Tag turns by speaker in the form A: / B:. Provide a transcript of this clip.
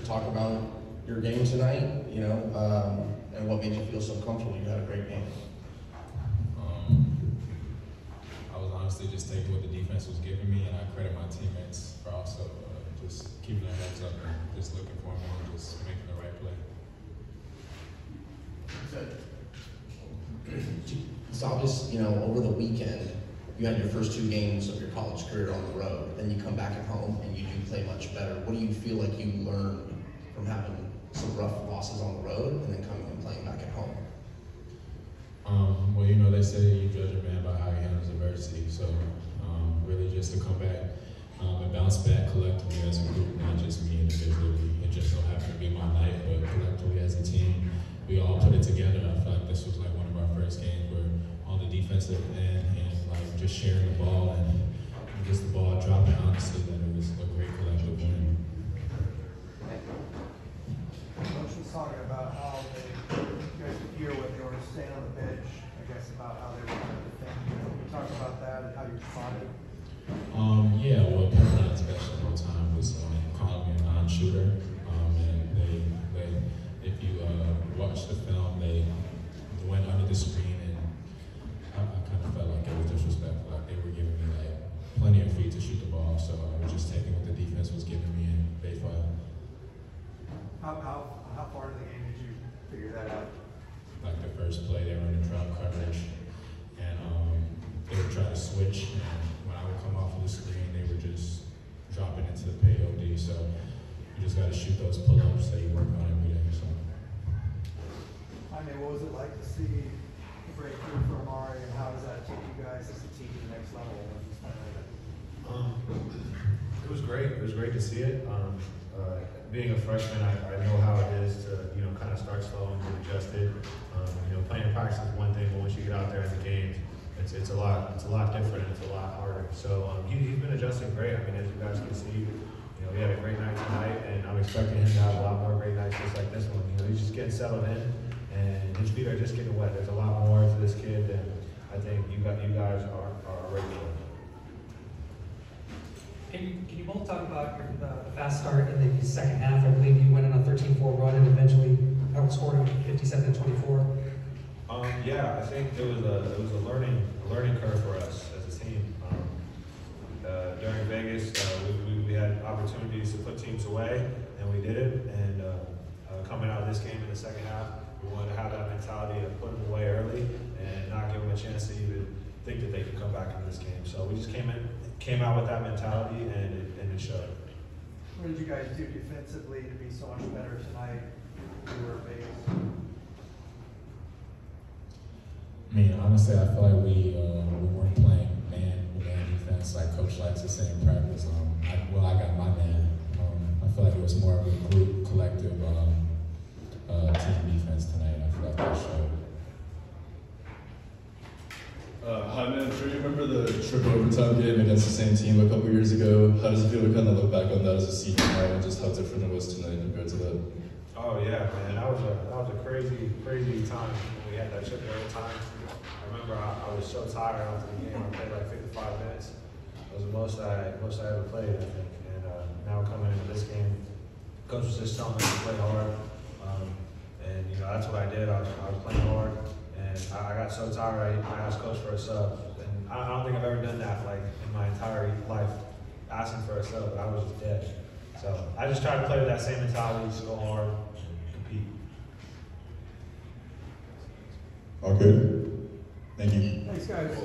A: talk about your game tonight, you know, and what made you feel so comfortable. You had a great game.
B: I was honestly just taking what the defense was giving me, and I credit my teammates for also just keeping their heads up and just looking for me and just making the right play.
A: It's obvious, you know, over the weekend, you had your first 2 games of your college career on the road, then you come back at home and you do play much better. What do you feel like you learned from having some rough losses on the road and then coming and playing back at home?
B: Well, you know, they say you judge a man by how he handles adversity, so really just to come back and bounce back collectively as a group, not just me individually. It just so happened to be my night, but collectively as a team, we all put it together. I feel like this was like one of our first games where on the defensive end and like just sharing the ball and just the ball dropping, honestly, that it was a great collective win.
C: Coach was talking about how you guys could hear when they were staying on the bench, I guess, about how they were kind of defending. Can you talk about that and how you responded?
B: Yeah, well, Pepperdine's best the whole time was calling me a non-shooter, and they if you watch the film, they went under the screen, and I kind of felt like it was disrespectful. Like they were giving me like plenty of feet to shoot the ball, so I was just taking what the defense was giving me, and they filed.
C: How far in the game did you figure that out?
B: Like the first play, they were in drop coverage, and they would try to switch, and when I would come off of the screen, they were just dropping into the pay OD, so you just got to shoot those pull-ups that you work on every day. So.
C: Jaime, what was it like to see the breakthrough for Amari, and how does that take you guys as a team to the next level?
D: It was great. It was great to see it. Being a freshman, I know how it is to, you know, kind of start slow and get adjusted. You know, playing practice is one thing, but once you get out there in the games, it's a lot different. It's a lot harder. So he's been adjusting great. I mean, as you guys can see, you know, he had a great night tonight, and I'm expecting him to have a lot more great nights just like this one. You know, he's just getting settled in, and his feet are just getting wet. There's a lot more to this kid than I think you guys are ready for.
E: Can you both talk about the fast start in the second half? I believe you went on a 13-4 run and eventually outscored on 57-24.
D: Yeah, I think it was a learning curve for us as a team. During Vegas, we had opportunities to put teams away, and we did it. And coming out of this game in the second half, we wanted to have that mentality of put them away early and not give them a chance to even think that they could come back into this game. So we just came out with that mentality, and it showed.
C: What did you guys do defensively to be so much better tonight than you were in Vegas?
B: I mean, honestly, I feel like we weren't playing man defense like Coach likes to say in practice. I got my man. I feel like it was more of a group, collective team defense tonight. I feel like that showed.
F: Jaime, I'm sure you remember the triple overtime game against the same team a couple years ago. How does it feel to kind of look back on that as a senior now and just how different it was tonight compared to that?
D: Oh yeah, man, that was a crazy time when we had that triple overtime. I remember I was so tired after the game. I played like 55 minutes. It was the most I ever played, I think. And now coming into this game, coach was just telling me to play hard, and you know that's what I did. I was playing hard. And I got so tired, I asked coach for a sub. And I don't think I've ever done that like in my entire life, asking for a sub, but I was just dead. So I just tried to play with that same mentality, just go hard and compete.
F: All good? Thank you.
C: Thanks, guys.